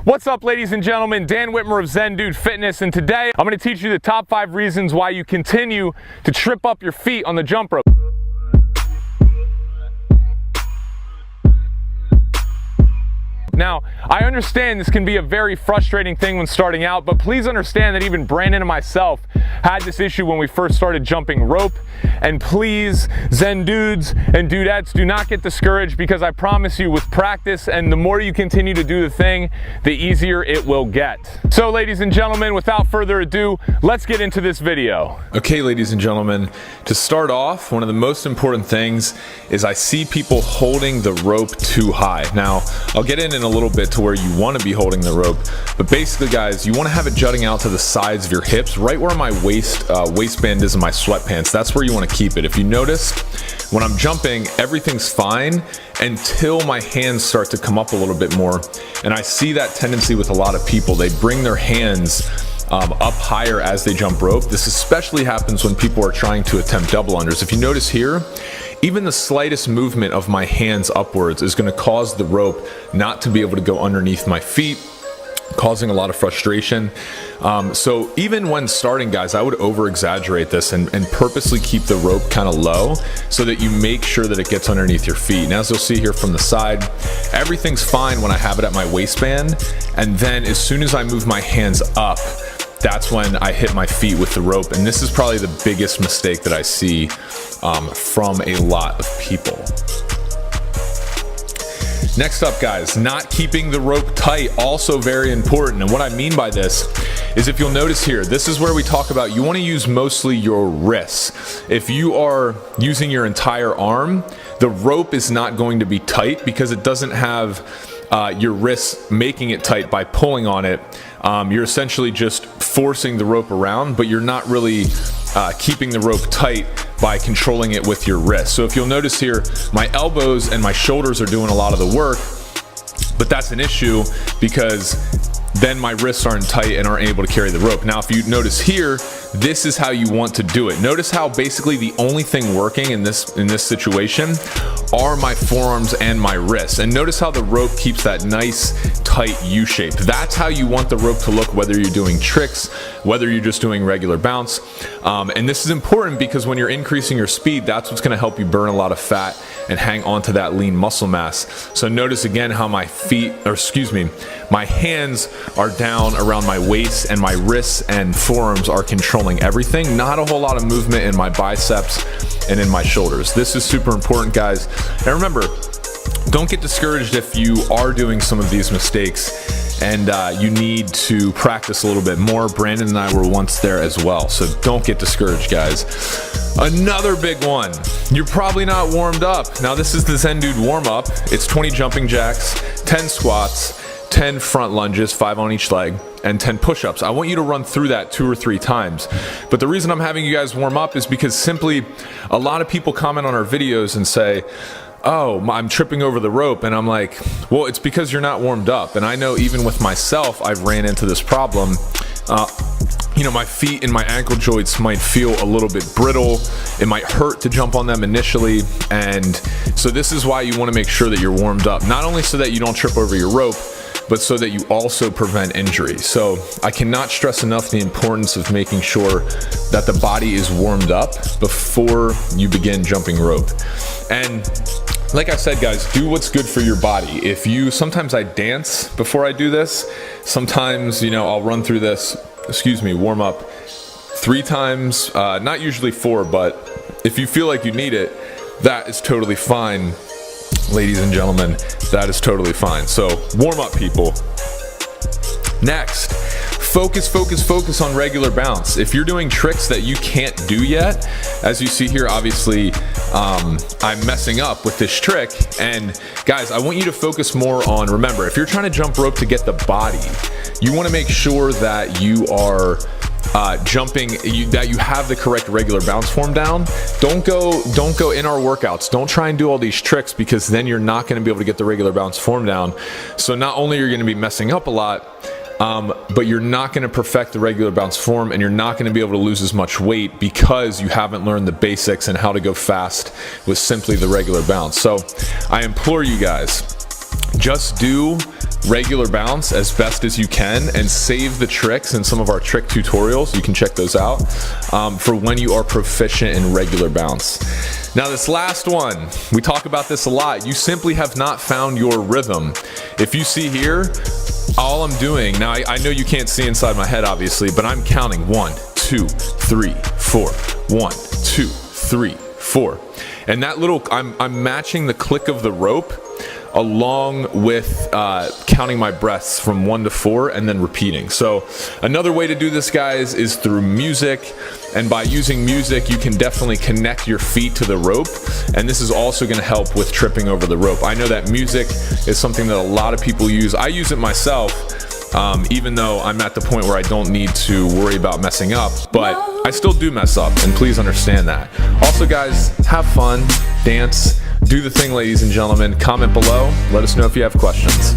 What's up, ladies and gentlemen? Dan Whitmer of Zen Dude Fitness, and today I'm going to teach you the top 5 reasons why you continue to trip up your feet on the jump rope. Now, I understand this can be a very frustrating thing when starting out, but please understand that even Brandon and myself had this issue when we first started jumping rope. And please, Zen dudes and dudettes, do not get discouraged, because I promise you, with practice and the more you continue to do the thing, the easier it will get. So ladies and gentlemen, without further ado, let's get into this video. Okay, ladies and gentlemen, to start off, one of the most important things is I see people holding the rope too high. Now, I'll get in a little bit to where you want to be holding the rope, but basically, guys, you want to have it jutting out to the sides of your hips, right where my waistband is in my sweatpants. That's where you want to keep it. If you notice, when I'm jumping, everything's fine until my hands start to come up a little bit more, and I see that tendency with a lot of people. They bring their hands up higher as they jump rope. This especially happens when people are trying to attempt double unders. If you notice here, even the slightest movement of my hands upwards is going to cause the rope not to be able to go underneath my feet, causing a lot of frustration. So even when starting, guys, I would over exaggerate this and purposely keep the rope kind of low so that you make sure that it gets underneath your feet. And as you'll see here from the side, everything's fine when I have it at my waistband, and then as soon as I move my hands up, that's when I hit my feet with the rope. And this is probably the biggest mistake that I see from a lot of people. Next up, guys, not keeping the rope tight, also very important. And what I mean by this is, if you'll notice here, this is where we talk about you want to use mostly your wrists. If you are using your entire arm, the rope is not going to be tight because it doesn't have your wrists making it tight by pulling on it. You're essentially just forcing the rope around, but you're not really keeping the rope tight by controlling it with your wrist. So if you'll notice here, my elbows and my shoulders are doing a lot of the work, but that's an issue because then my wrists aren't tight and aren't able to carry the rope. Now, if you notice here, this is how you want to do it. Notice how basically the only thing working in this situation are my forearms and my wrists. And notice how the rope keeps that nice tight U shape. That's how you want the rope to look, whether you're doing tricks, whether you're just doing regular bounce. And this is important because when you're increasing your speed, that's what's going to help you burn a lot of fat and hang on to that lean muscle mass. So notice again how my my hands are down around my waist, and my wrists and forearms are controlling everything. Not a whole lot of movement in my biceps and in my shoulders. This is super important, guys. And remember, don't get discouraged if you are doing some of these mistakes and you need to practice a little bit more. Brandon and I were once there as well, so don't get discouraged, guys. Another big one, you're probably not warmed up. Now, this is the Zen Dude warm up. It's 20 jumping jacks, 10 squats, 10 front lunges, 5 on each leg, and 10 push-ups. I want you to run through that 2 or 3 times. But the reason I'm having you guys warm up is because simply a lot of people comment on our videos and say, oh, I'm tripping over the rope. And I'm like, well, it's because you're not warmed up. And I know even with myself, I've ran into this problem. You know, my feet and my ankle joints might feel a little bit brittle. It might hurt to jump on them initially. And so this is why you want to make sure that you're warmed up, not only so that you don't trip over your rope, but so that you also prevent injury. So I cannot stress enough the importance of making sure that the body is warmed up before you begin jumping rope. And like I said, guys, do what's good for your body. Sometimes I dance before I do this. Sometimes, I'll run through this, warm up 3 times, not usually 4, but if you feel like you need it, that is totally fine. Ladies and gentlemen, that is totally fine. So warm up, people. Next, focus on regular bounce. If you're doing tricks that you can't do yet, as you see here, obviously I'm messing up with this trick. And guys, I want you to focus more on, remember, if you're trying to jump rope to get the body, you want to make sure that you are jumping, that you have the correct regular bounce form down. Don't go in our workouts. Don't try and do all these tricks, because then you're not going to be able to get the regular bounce form down. So not only are you going to be messing up a lot, but you're not going to perfect the regular bounce form, and you're not going to be able to lose as much weight because you haven't learned the basics and how to go fast with simply the regular bounce. So I implore you guys, just do regular bounce as best as you can and save the tricks in some of our trick tutorials. You can check those out for when you are proficient in regular bounce. Now this last one, we talk about this a lot. You simply have not found your rhythm. If you see here, all I'm doing, now I know you can't see inside my head obviously, but I'm counting 1, 2, 3, 4, 1, 2, 3, 4. And that little, I'm matching the click of the rope along with counting my breaths from 1 to 4 and then repeating. So another way to do this, guys, is through music. And by using music, you can definitely connect your feet to the rope. And this is also gonna help with tripping over the rope. I know that music is something that a lot of people use. I use it myself, even though I'm at the point where I don't need to worry about messing up, but I still do mess up, and please understand that. Also, guys, have fun, dance, do the thing, ladies and gentlemen. Comment below, let us know if you have questions.